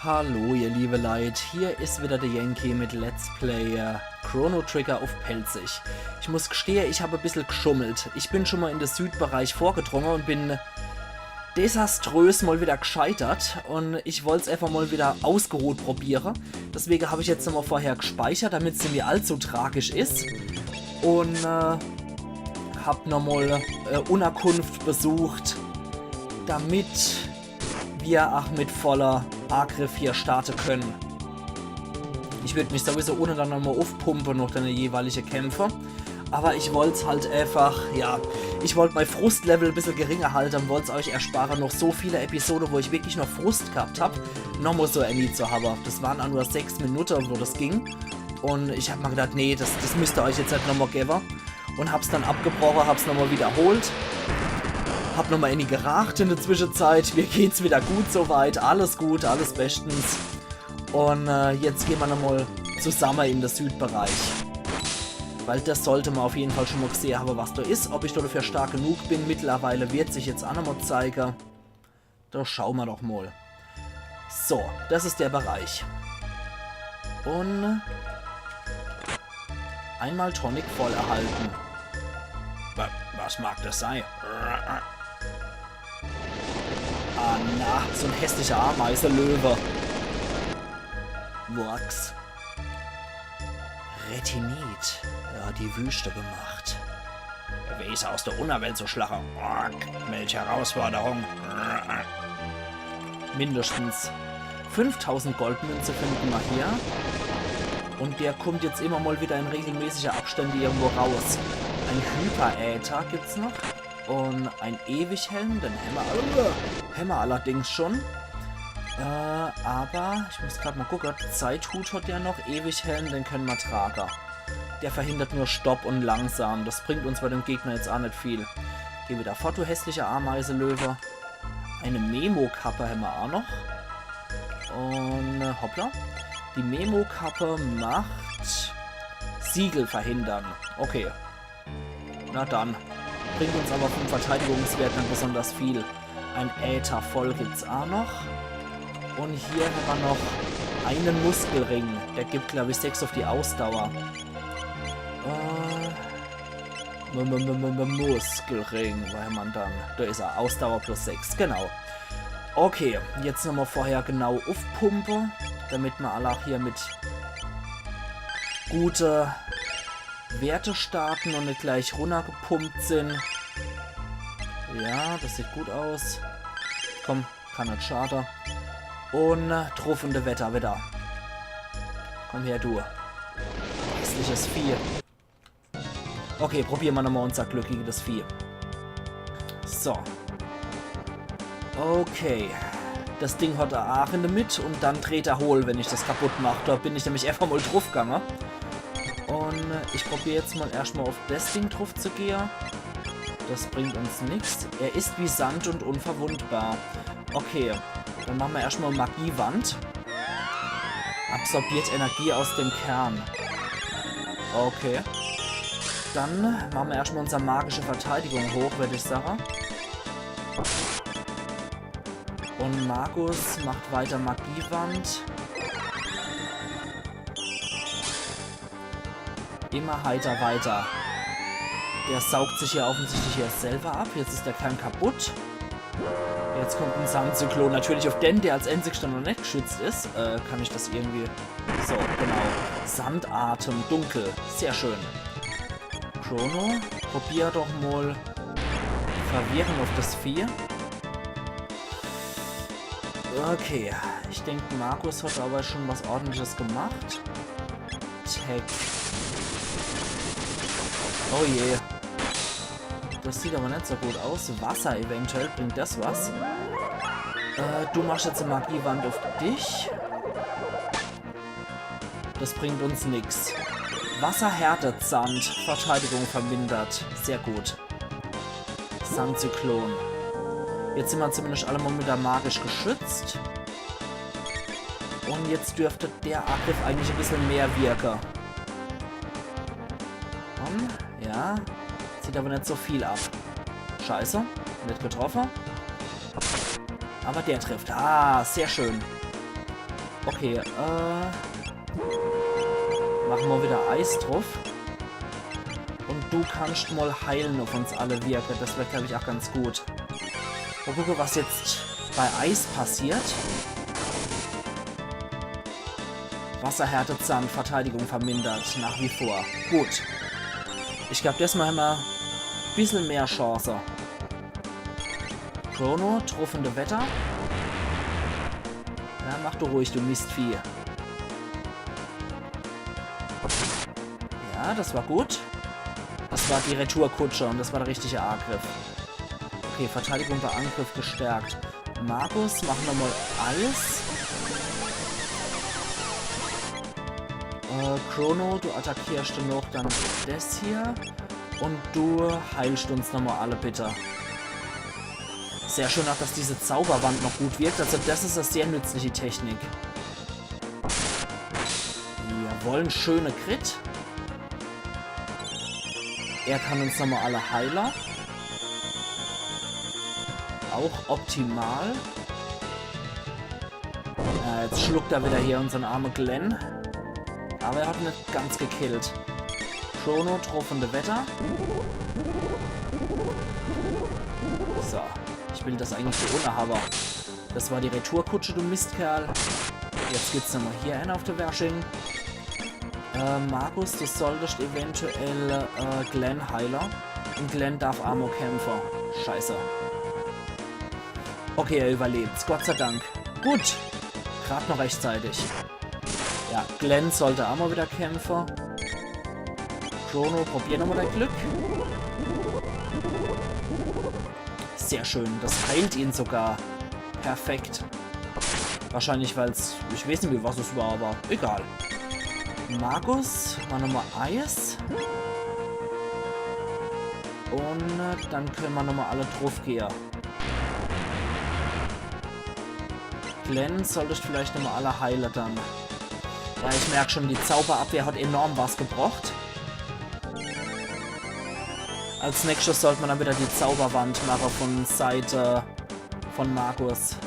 Hallo ihr liebe Leute, hier ist wieder der Yankee mit Let's Play Chrono Trigger auf Pelzig. Ich muss gestehen, ich habe ein bisschen geschummelt. Ich bin schon mal in den Südbereich vorgedrungen und bin desaströs mal wieder gescheitert. Und ich wollte es einfach mal wieder ausgeruht probieren. Deswegen habe ich jetzt nochmal vorher gespeichert, damit es nicht mehr allzu tragisch ist. Und habe nochmal Unterkunft besucht, damit wir auch mit voller Angriff hier starten können. Ich würde mich sowieso ohne dann nochmal aufpumpen noch deine jeweilige Kämpfe. Aber ich wollte es halt einfach, ja, ich wollte mein Frustlevel ein bisschen geringer halten und wollte es euch ersparen, noch so viele Episoden, wo ich wirklich noch Frust gehabt habe, nochmal so ein Lied zu haben. Das waren auch nur 6 Minuten, wo das ging. Und ich habe mir gedacht, nee, das müsst ihr euch jetzt nicht nochmal geben. Und hab's dann abgebrochen, hab's nochmal wiederholt. Hab nochmal in die geracht in der Zwischenzeit. Mir geht's wieder gut soweit. Alles gut, alles bestens. Und jetzt gehen wir nochmal zusammen in den Südbereich. Weil das sollte man auf jeden Fall schon mal gesehen haben, was da ist. Ob ich dafür stark genug bin, mittlerweile wird sich jetzt auch nochmal zeigen. Da schauen wir doch mal. So, das ist der Bereich. Und einmal Tonic voll erhalten. Was mag das sein? Ah na, so ein hässlicher Ameisenlöwe. Wurks. Retinit. Ja, die Wüste gemacht. Wer ist aus der Unterwelt so schlacher? Welche Herausforderung. Mindestens 5000 Goldmünze finden wir hier. Und der kommt jetzt immer mal wieder in regelmäßiger Abstände irgendwo raus. Ein Hyperäther gibt's noch. Und ein Ewighelm, den haben wir allerdings schon. Aber ich muss gerade mal gucken. Zeithut hat ja noch. Ewighelm, den können wir tragen. Der verhindert nur Stopp und langsam. Das bringt uns bei dem Gegner jetzt auch nicht viel. Gehen wir da fort, du hässliche Ameisenlöwe. Eine Memo-Kappe haben wir auch noch. Und hoppla. Die Memo-Kappe macht Siegel verhindern. Okay. Na dann. Bringt uns aber vom Verteidigungswert dann besonders viel. Ein Äther voll gibt's auch noch. Und hier haben wir noch einen Muskelring. Der gibt, glaube ich, 6 auf die Ausdauer. Muskelring, weil man dann... Da ist er, Ausdauer plus 6, genau. Okay, jetzt nochmal vorher genau aufpumpe, damit wir alle auch hier mit gute Werte starten und nicht gleich runtergepumpt sind. Ja, das sieht gut aus. Komm, kann nicht schaden. Und truffende Wetter wieder. Komm her, du. Hässliches Vieh. Okay, probieren wir nochmal unser Glück gegen das Vieh. So. Okay. Das Ding hat er auch in der Mitte und dann dreht er hohl, wenn ich das kaputt mache. Da bin ich nämlich einfach mal draufgegangen. Und ich probiere jetzt mal erstmal auf das Ding drauf zu gehen. Das bringt uns nichts. Er ist wie Sand und unverwundbar. Okay, dann machen wir erstmal Magiewand. Absorbiert Energie aus dem Kern. Okay. Dann machen wir erstmal unsere magische Verteidigung hoch, würde ich sagen. Und Magus macht weiter Magiewand. Immer heiter weiter. Der saugt sich hier offensichtlich hier selber ab. Jetzt ist der Kern kaputt. Jetzt kommt ein Sandzyklon. Natürlich auf den, der als Endsiegstand noch nicht geschützt ist. Kann ich das irgendwie... So, genau. Sandatem, dunkel. Sehr schön. Chrono, probier doch mal verwirren auf das Vieh. Okay. Ich denke, Markus hat aber schon was Ordentliches gemacht. Tag. Oh je. Das sieht aber nicht so gut aus. Wasser eventuell, bringt das was? Du machst jetzt eine Magiewand auf dich. Das bringt uns nichts. Wasser härtet Sand. Verteidigung vermindert. Sehr gut. Sandzyklon. Jetzt sind wir zumindest alle mal wieder magisch geschützt. Und jetzt dürfte der Angriff eigentlich ein bisschen mehr wirken. Ja. Sieht aber nicht so viel ab. Scheiße. Nicht getroffen. Aber der trifft. Ah, sehr schön. Okay, machen wir wieder Eis drauf. Und du kannst mal heilen auf uns alle wirken. Das wäre, glaube ich, auch ganz gut. Mal gucken, was jetzt bei Eis passiert. Wasserhärte Sand, Verteidigung vermindert, nach wie vor. Gut. Ich glaube, das Mal haben wir ein bisschen mehr Chance. Chrono, truffende Wetter. Ja, mach du ruhig, du Mistvieh. Ja, das war gut. Das war die Retourkutsche und das war der richtige Angriff. Okay, Verteidigung bei Angriff gestärkt. Markus, mach nochmal alles. Chrono, du attackierst noch dann das hier. Und du heilst uns nochmal alle, bitte. Sehr schön auch, dass diese Zauberwand noch gut wirkt. Also das ist eine sehr nützliche Technik. Wir wollen schöne Crit. Er kann uns nochmal alle Heiler. Auch optimal. Jetzt schluckt er wieder hier unseren armen Glenn. Aber er hat nicht ganz gekillt. Chrono, truffende Wetter. So. Ich will das eigentlich so ohne haben. Das war die Retourkutsche, du Mistkerl. Jetzt geht's nochmal hier hin auf der Washing. Markus, du solltest eventuell Glenn Heiler. Und Glenn darf Ammo kämpfen. Scheiße. Okay, er überlebt. Gott sei Dank. Gut. Gerade noch rechtzeitig. Ja, Glenn sollte Ammo wieder kämpfen. Chrono, probier nochmal dein Glück. Sehr schön. Das heilt ihn sogar. Perfekt. Wahrscheinlich, weil es... Ich weiß nicht mehr, was es war, aber egal. Markus, mal nochmal Eis. Und dann können wir nochmal alle drauf gehen. Glenn, solltest vielleicht nochmal alle heilen dann. Ja, ich merke schon, die Zauberabwehr hat enorm was gebracht. Als nächstes sollte man dann wieder die Zauberwand machen von Seite von Markus.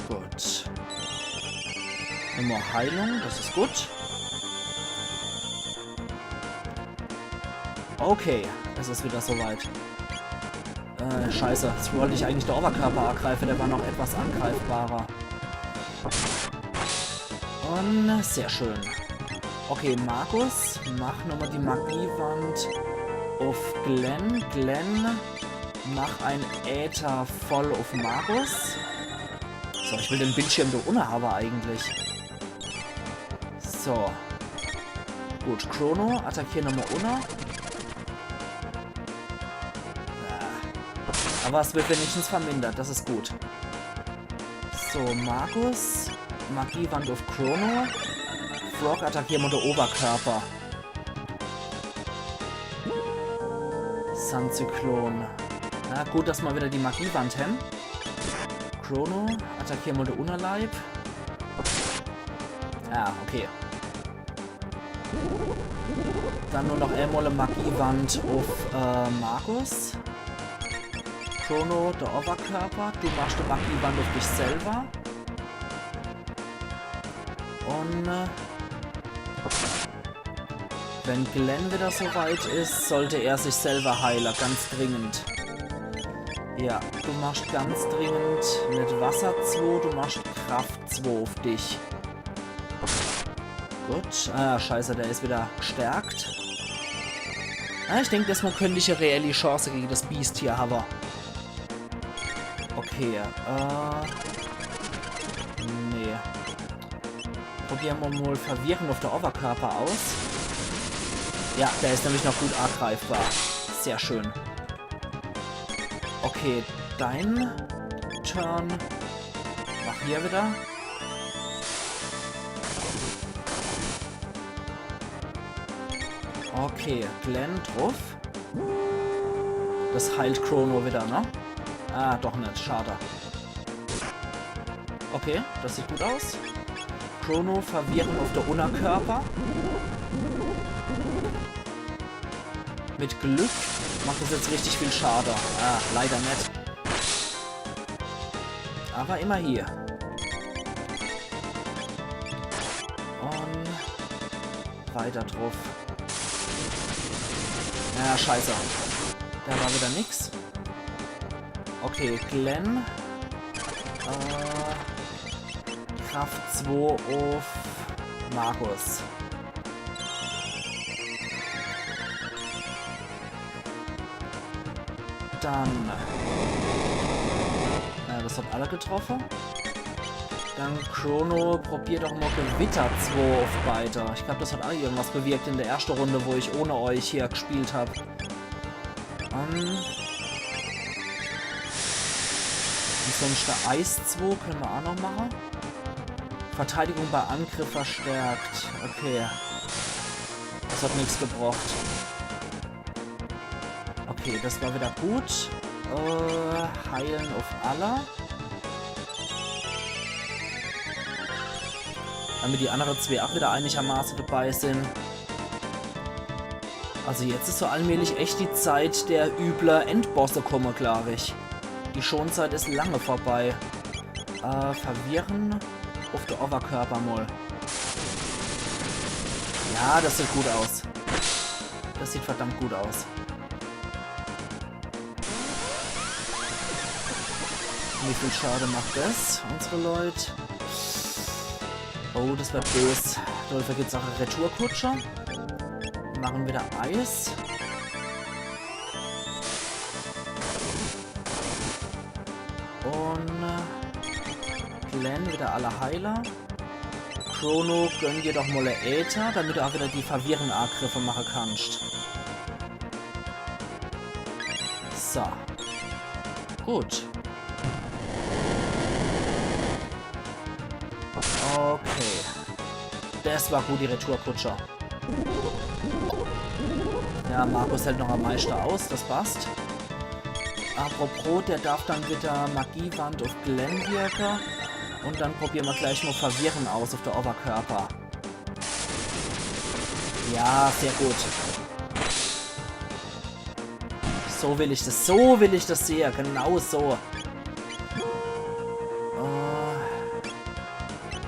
Gut. Nochmal Heilung, das ist gut. Okay, es ist wieder soweit. Scheiße, jetzt wollte ich eigentlich der Oberkörper angreifen, der war noch etwas angreifbarer. Und sehr schön. Okay, Markus, mach nochmal die Magiewand auf Glenn. Glenn, mach ein Äther voll auf Markus. So, ich will den Bildschirm da unten haben eigentlich. So. Gut, Chrono, attackier nochmal unten. Aber es wird wenigstens vermindert, das ist gut. So, Markus, Magiewand auf Chrono. Frog attackieren unter Oberkörper. Sandzyklon. Na gut, dass wir wieder die Magiewand haben. Chrono, attackieren unter Unterleib. Ah, okay. Dann nur noch einmal eine Magiewand auf Markus. Chrono, der Oberkörper. Du machst die Magiewand auf dich selber. Und wenn Glenn wieder soweit ist, sollte er sich selber heilen, ganz dringend. Ja, du machst ganz dringend mit Wasser 2, du machst Kraft 2 auf dich. Gut, scheiße, der ist wieder gestärkt. Ich denke, dass man könnte ich eine reelle Chance gegen das Biest hier haben. Okay, nee. Probieren wir mal Verwirren auf der Oberkörper aus. Ja, der ist nämlich noch gut angreifbar. Sehr schön. Okay, dein Turn. Mach hier wieder. Okay, Glenn drauf. Das heilt Chrono wieder, ne? Ah, doch nicht. Schade. Okay, das sieht gut aus. Chrono verwirren auf der Unterkörper. Mit Glück macht das jetzt richtig viel Schade. Ah, leider nicht. Aber immer hier. Und weiter drauf. Ja, scheiße. Da war wieder nix. Okay, Glenn. Kraft 2 auf Markus. Dann. Das hat alle getroffen. Dann Chrono, probiert doch mal Gewitter 2 auf beide. Ich glaube, das hat auch irgendwas bewirkt in der ersten Runde, wo ich ohne euch hier gespielt habe. Sonst der Eis 2 können wir auch noch machen. Verteidigung bei Angriff verstärkt. Okay. Das hat nichts gebracht. Okay, das war wieder gut. Heilen auf alle. Damit die anderen zwei auch wieder einigermaßen dabei sind. Also jetzt ist so allmählich echt die Zeit der übler Endbosse komme, glaube ich. Die Schonzeit ist lange vorbei. Verwirren auf der Oberkörper mal. Ja, das sieht gut aus. Das sieht verdammt gut aus. Wie viel Schade macht das, unsere Leute? Oh, das wird böse. Da gibt es auch eine Retourkutsche. Machen wieder Eis. Und Glenn wieder alle Heiler. Chrono, gönn dir doch mal Äther, damit du auch wieder die verwirrenden Angriffe machen kannst. So. Gut. Okay. Das war gut, die Retourkutscher. Ja, Markus hält noch am meisten aus, das passt. Apropos, der darf dann wieder Magiewand auf Glenn wirken. Und dann probieren wir gleich mal Verwirren aus auf der Oberkörper. Ja, sehr gut. So will ich das sehen. Genau so.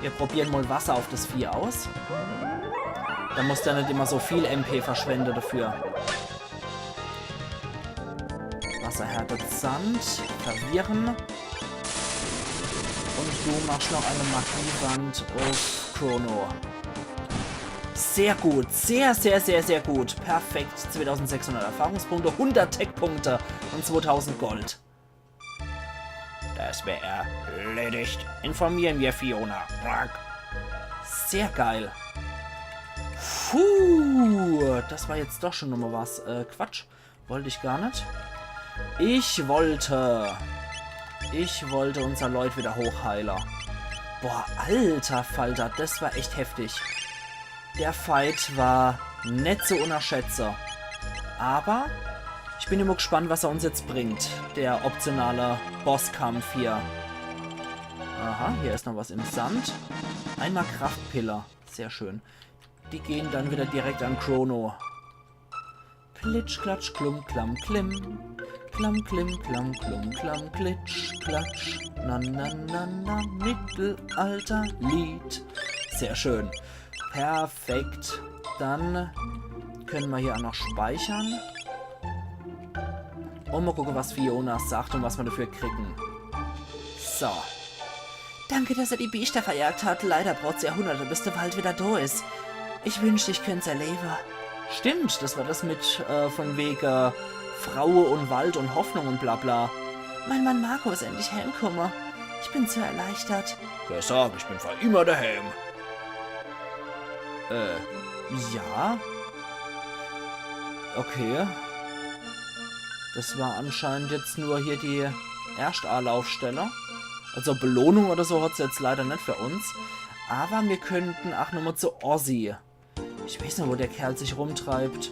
Wir probieren mal Wasser auf das Vieh aus. Da muss der nicht immer so viel MP verschwenden dafür. Wasser härtet Sand. Verwirren. Und du machst noch eine Magiewand auf Chrono. Sehr gut. Sehr, sehr, sehr, sehr gut. Perfekt. 2600 Erfahrungspunkte, 100 Tech-Punkte und 2000 Gold. Das wäre erledigt. Informieren wir Fiona. Sehr geil. Puh, das war jetzt doch schon nochmal was. Quatsch. Wollte ich gar nicht. Ich wollte unser Leut wieder hochheiler. Boah, alter Falter, das war echt heftig. Der Fight war nicht so unerschätzer. Aber ich bin immer gespannt, was er uns jetzt bringt. Der optionale Bosskampf hier. Aha, hier ist noch was im Sand. Einmal Kraftpiller. Sehr schön. Die gehen dann wieder direkt an Chrono. Klitsch, klatsch, klum, klam, klim. Klam, klim, klam, klum, klam, klitsch, klatsch. Na, na, na, na, Mittelalterlied. Sehr schön. Perfekt. Dann können wir hier auch noch speichern. Und mal gucken, was Fiona sagt und was wir dafür kriegen. So. Danke, dass er die Biester verjagt hat. Leider braucht es Jahrhunderte, bis der Wald wieder da ist. Ich wünschte, ich könnte es erleben. Stimmt, das war das mit von wegen Frau und Wald und Hoffnung und bla bla. Mein Mann Marco ist endlich heimgekommen. Ich bin so erleichtert. Sag, ich bin für immer daheim. Ja. Okay. Das war anscheinend jetzt nur hier die Erstanlaufstelle. Also Belohnung oder so hat es jetzt leider nicht für uns. Aber wir könnten auch nochmal zu Ozzy. Ich weiß nicht, wo der Kerl sich rumtreibt.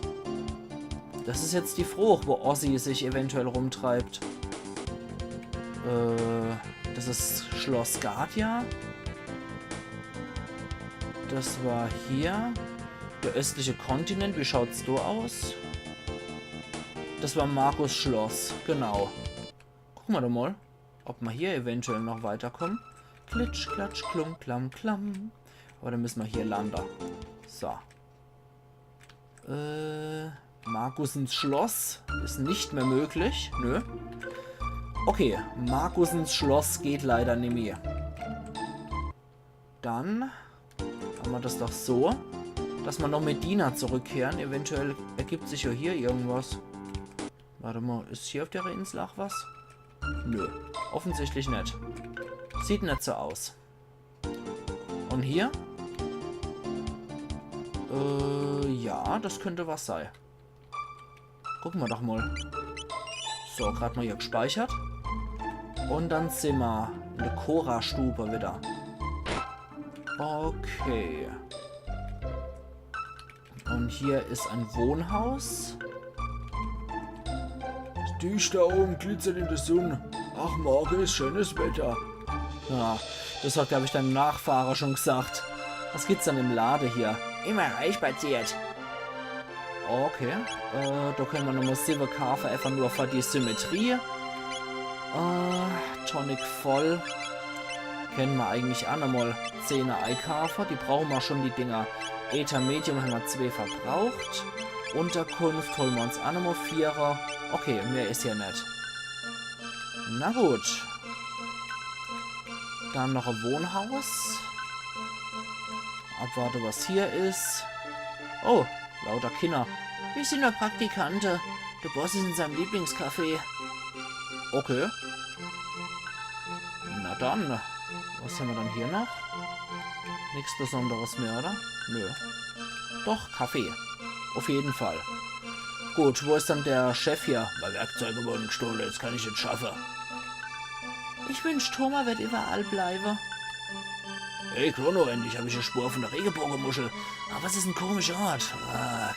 Das ist jetzt die Frucht, wo Ozzy sich eventuell rumtreibt. Das ist Schloss Guardia. Das war hier. Der östliche Kontinent. Wie schaut's so aus? Das war Markus Schloss. Genau. Gucken wir doch mal. ob wir hier eventuell noch weiterkommen. Klitsch, klatsch, klum, klam, klam. Aber dann müssen wir hier landen. So. Markusens Schloss ist nicht mehr möglich. Nö. Okay, Markusens Schloss geht leider nicht mehr. Dann haben wir das doch so, dass wir noch Medina zurückkehren. Eventuell ergibt sich ja hier irgendwas. Warte mal, ist hier auf der Insel auch was? Nö, offensichtlich nicht. Sieht nicht so aus. Und hier? Ja, das könnte was sein. Gucken wir doch mal. So, gerade mal hier gespeichert. Und dann sind wir in der Cora-Stube wieder. Okay. Und hier ist ein Wohnhaus. Die da oben glitzert in der Sonne. Ach, morgen ist schönes Wetter. Ja, das hat, glaube ich, dein Nachfahrer schon gesagt. Was gibt's dann im Lade hier? Immer reinspaziert. Okay. Da können wir nochmal Silver kaufen, einfach nur für die Symmetrie. Tonic voll. Kennen wir eigentlich auch nochmal 10er Eikafer. Die brauchen wir schon, die Dinger. Ether Medium haben wir 2 verbraucht. Unterkunft holen wir uns auch nochmal 4er. Okay, mehr ist ja nicht. Na gut. Dann noch ein Wohnhaus. Abwarte, was hier ist. Oh, lauter Kinder. Wir sind nur Praktikante. Der Boss ist in seinem Lieblingscafé. Okay. Na dann. Was haben wir dann hier noch? Nichts Besonderes mehr, oder? Nö. Doch, Kaffee. Auf jeden Fall. Gut, wo ist dann der Chef hier? Bei Werkzeuge wurden gestohlen, jetzt kann ich es schaffen. Ich wünsche, Thomas wird überall bleiben. Hey, Chrono, endlich habe ich eine Spur von der Regenbogenmuschel. Aber was ist ein komischer Ort?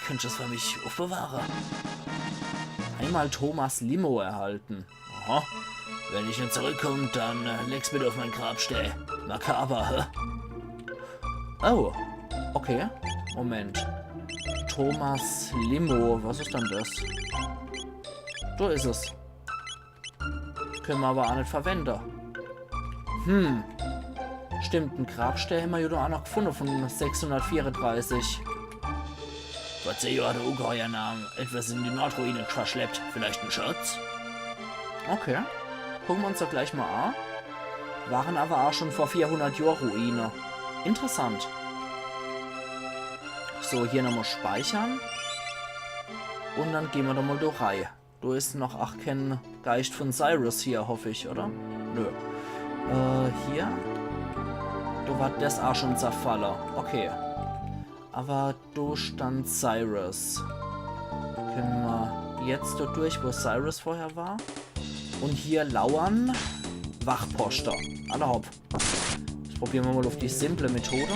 Könntest du das für mich aufbewahren? Einmal Thomas Limo erhalten. Aha. Wenn ich nicht zurückkomme, dann leg's bitte auf mein Grabstell. Makaber, hä? Oh, okay. Moment. Thomas Limo, was ist denn das? Da ist es. Können wir aber auch nicht verwenden. Stimmt, ein Grabstell haben wir ja auch noch gefunden von 634. Vor 10 Jahren hat der ungeheuer Namen etwas in die Nordruine verschleppt. Vielleicht ein Schatz? Okay. Gucken wir uns doch gleich mal an. Waren aber auch schon vor 400 Jahren Ruine. Interessant. So, hier nochmal speichern. Und dann gehen wir doch mal durch rein. Du ist noch, ach, kein Geist von Cyrus hier, hoffe ich, oder? Nö. Hier. Du war das auch schon zerfallen. Okay. Aber du stand Cyrus. Können wir jetzt dort durch, wo Cyrus vorher war? Und hier lauern Wachposter. Alle hopp. Das probieren wir mal auf die simple Methode.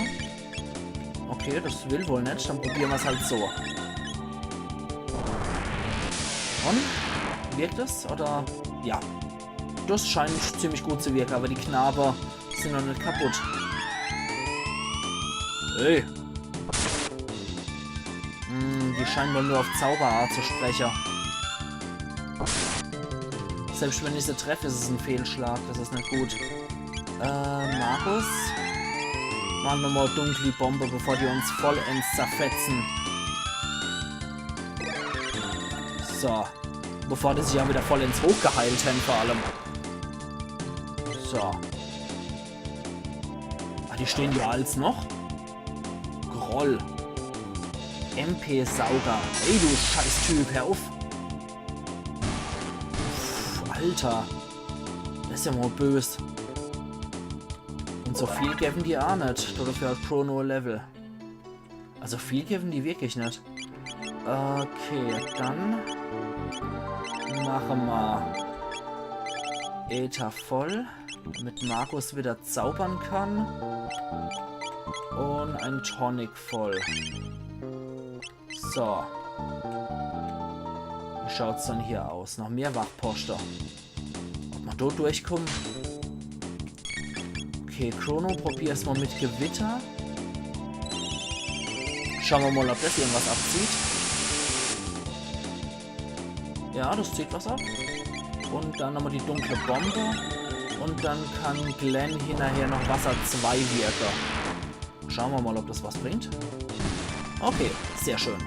Okay, das will wohl nicht. Dann probieren wir es halt so. Und? Wirkt es? Oder? Ja. Das scheint ziemlich gut zu wirken, aber die Knabe sind noch nicht kaputt. Hey. Die scheinen wohl nur auf Zauberart zu sprechen. Selbst wenn ich sie treffe, ist es ein Fehlschlag. Das ist nicht gut. Markus. Machen wir mal dunkle Bombe, bevor die uns vollends zerfetzen. So. Bevor die sich ja wieder vollends hochgeheilt haben, vor allem. So. Ah, die stehen ja als noch. Groll. MP-Sauger. Ey, du Scheiß-Typ, hör auf. Alter. Das ist ja mal böse. Und so viel geben die auch nicht. Dafür hat Chrono Level. Also viel geben die wirklich nicht. Okay, dann machen wir Äther voll, damit Markus wieder zaubern kann. Und ein Tonic voll. So. Wie schaut es dann hier aus? Noch mehr Wachposter. Ob wir dort durchkommen? Okay, Chrono, probier es mal mit Gewitter. Schauen wir mal, ob das irgendwas abzieht. Ja, das zieht was ab. Und dann nochmal die dunkle Bombe. und dann kann Glenn hinterher noch Wasser 2 wirken. Schauen wir mal, ob das was bringt. Okay, sehr schön.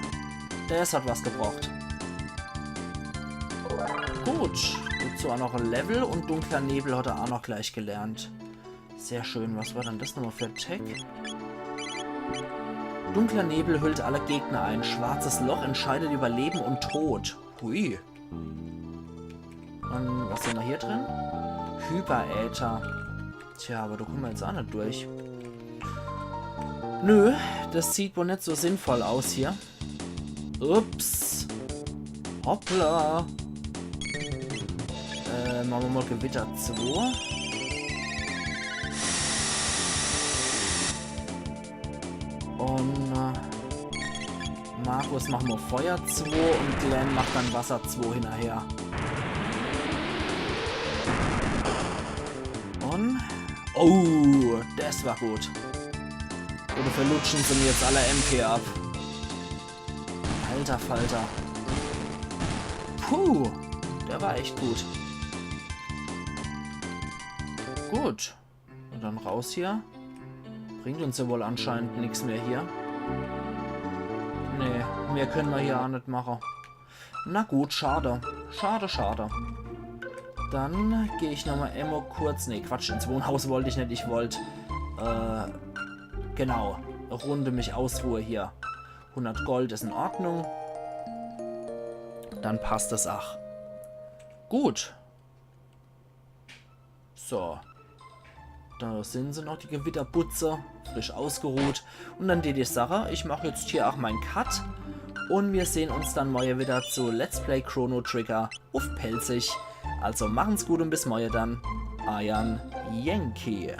Das hat was gebraucht. Gut, gibt so auch noch ein Level und dunkler Nebel hat er auch noch gleich gelernt. Sehr schön. Was war dann das nochmal für Tech? Dunkler Nebel hüllt alle Gegner ein. Schwarzes Loch entscheidet über Leben und Tod. Hui. Und was ist denn hier drin? Hyperäther. Tja, aber da kommen wir jetzt auch nicht durch. Nö, das sieht wohl nicht so sinnvoll aus hier. Ups. Hoppla. Machen wir mal Gewitter 2. Und Markus machen wir Feuer 2 und Glenn macht dann Wasser 2 hinterher. Und... Oh, das war gut. Oder verlutschen sie mir jetzt alle MP ab. Alter Falter. Puh, der war echt gut. Gut. Und dann raus hier. Bringt uns ja wohl anscheinend nichts mehr hier. Nee, mehr können wir hier auch nicht machen. Na gut, schade. Schade, schade. Dann gehe ich nochmal Ammo kurz... Nee, Quatsch, ins Wohnhaus wollte ich nicht. Ich wollte... genau. Runde mich Ausruhe hier. 100 Gold ist in Ordnung. Dann passt es auch. Gut. So. Da sind sie noch, die Gewitterbutze. Frisch ausgeruht. Und dann die Sache. Ich mache jetzt hier auch meinen Cut. Und wir sehen uns dann morgen wieder zu Let's Play Chrono Trigger auf Pelzig. Also machen's gut und bis morgen dann. Ayan Yankee.